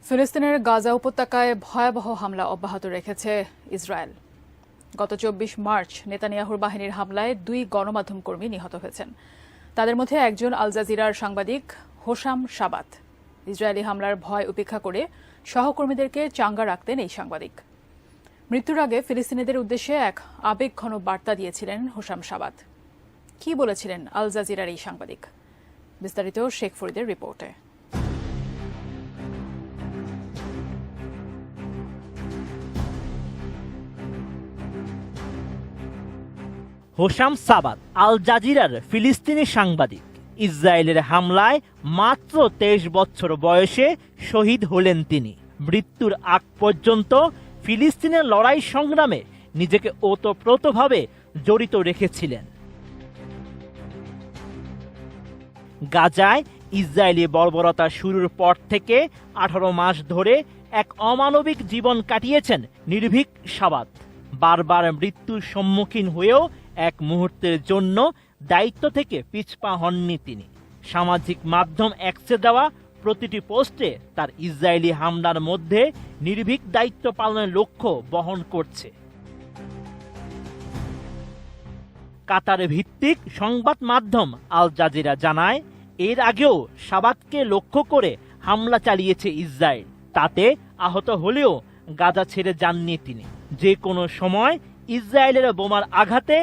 ফিলিস্তিনের গাজা উপত্যকায় ভয়াবহ হামলা অব্যাহত রেখেছে ইসরায়েল। গত ২৪ মার্চ নেতানিয়াহুর বাহিনীর হামলায় ২ গণমাধ্যম কর্মী নিহত হয়েছেন। তাদের মধ্যে একজন আল জাজিরার সাংবাদিক হোসাম সাবাত। ইসরায়েলি হামলার ভয় উপেক্ষা করে সহকর্মীদেরকে চাঙ্গা রাখতেন এই সাংবাদিক। মৃত্যুর আগে ফিলিস্তিনিদের উদ্দেশ্যে এক আবেগঘন বার্তা দিয়েছিলেন হোসাম সাবাত। কি বলেছিলেন আল জাজিরার এই সাংবাদিক? বিস্তারিত শেখ ফরিদের রিপোর্টে। হোসাম সাবাত আল জাজিরার ফিলিস্তিনি সাংবাদিক। ইসরায়েলের হামলায় মাত্র ২৩ বছর বয়সে শহীদ হলেন তিনি। মৃত্যুর আগ পর্যন্ত ফিলিস্তিনের লড়াই সংগ্রামে নিজেকে ওতপ্রোতভাবে জড়িত রেখেছিলেন। গাজায় ইসরায়েলি বর্বরতা শুরুর পর থেকে ১৮ মাস ধরে এক অমানবিক জীবন কাটিয়েছেন নির্ভীক সাবাত। বারবার মৃত্যুর সম্মুখীন হয়েও এক মুহূর্তের জন্য দায়িত্ব থেকে পিছপা হননি তিনি। সামাজিক মাধ্যম এক্সে দেওয়া প্রতিটি পোস্টে তার ইসরায়েলি হামলার মধ্যে নির্ভীক দায়িত্ব পালনের লক্ষ্য বহন করছে। কাতার ভিত্তিক সংবাদ মাধ্যম আল জাজিরা জানায়, এর আগেও সাবাতকে লক্ষ্য করে হামলা চালিয়েছে ইসরায়েল। তাতে আহত হলেও গাজা ছেড়ে যাননি তিনি। যে কোনো সময় ইসরায়েলের বোমার আঘাতে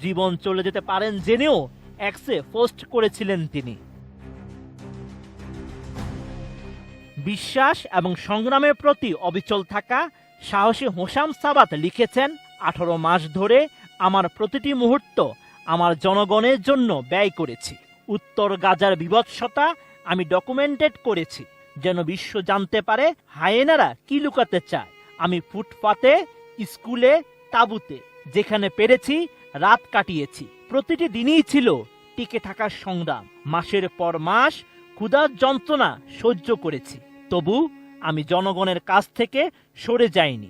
জীবন চলে যেতে পারেন জেনেও এক্সে পোস্ট করেছিলেন তিনি। বিশ্বাস এবং সংগ্রামের প্রতি অবিচল থাকা সাহসী হোসাম সাবাত লিখেছেন, ১৮ মাস ধরে আমার প্রতিটি মুহূর্ত আমার জনগণের জন্য ব্যয় করেছি। উত্তর গাজার বিভৎসতা আমি ডকুমেন্টেড করেছি, যেন বিশ্ব জানতে পারে হায়েনারা কি লুকাতে চায়। আমি ফুটপাতে, স্কুলে, তাঁবুতে যেখানে পেরেছি রাত কাটিয়েছি। প্রতিটি দিনই ছিল টিকে থাকার সংগ্রাম। মাসের পর মাস ক্ষুধার যন্ত্রণা সহ্য করেছি, তবু আমি জনগণের কাছ থেকে সরে যাইনি।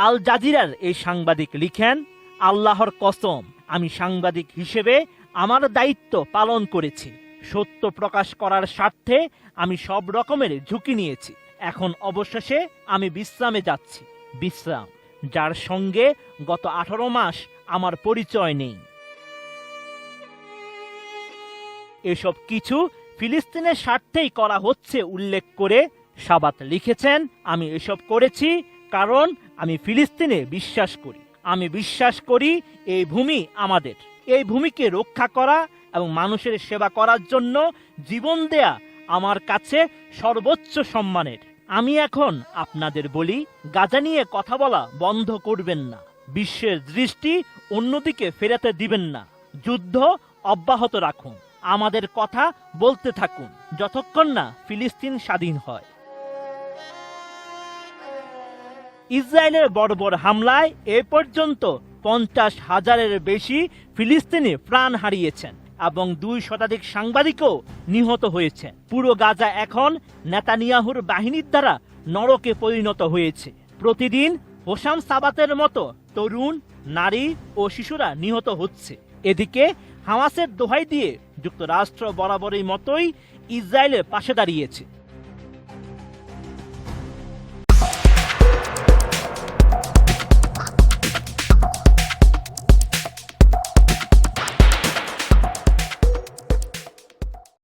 আল জাজিরার এই সাংবাদিক লিখেন, আল্লাহর কসম, আমি সাংবাদিক হিসেবে আমার দায়িত্ব পালন করেছি। সত্য প্রকাশ করার স্বার্থে আমি সব রকমের ঝুঁকি নিয়েছি। এখন অবশেষে আমি বিশ্রামে যাচ্ছি। বিশ্রাম, যার সঙ্গে গত ১৮ মাস আমার পরিচয় নেই। এসব কিছু ফিলিস্তিনের স্বার্থেই করা হচ্ছে উল্লেখ করে সাবাত লিখেছেন, আমি এসব করেছি কারণ আমি ফিলিস্তিনে বিশ্বাস করি। আমি বিশ্বাস করি এই ভূমি আমাদের। এই ভূমিকে রক্ষা করা এবং মানুষের সেবা করার জন্য জীবন দেয়া আমার কাছে সর্বোচ্চ সম্মানের। আমি এখন আপনাদের বলি, গাজা নিয়ে কথা বলা বন্ধ করবেন না। বিশ্বের দৃষ্টি অন্যদিকে ফেরাতে দিবেন না। যুদ্ধ অব্যাহত রাখুন। আমাদের কথা বলতে থাকুন যতক্ষণ না ফিলিস্তিন স্বাধীন হয়। ইসরায়েলের বর্বর হামলায় এ পর্যন্ত ৫০,০০০-এর বেশি ফিলিস্তিনি প্রাণ হারিয়েছেন এবং ২ শতাধিক সাংবাদিকও নিহত হয়েছে। পুরো গাজা এখন নেতানিয়াহুর বাহিনীর দ্বারা নরকে পরিণত হয়েছে। প্রতিদিন হোসাম সাবাতের মতো তরুণ, নারী ও শিশুরা নিহত হচ্ছে। এদিকে হামাসের দোহাই দিয়ে যুক্তরাষ্ট্র বরাবরই মতোই ইসরায়েলের পাশে দাঁড়িয়েছে।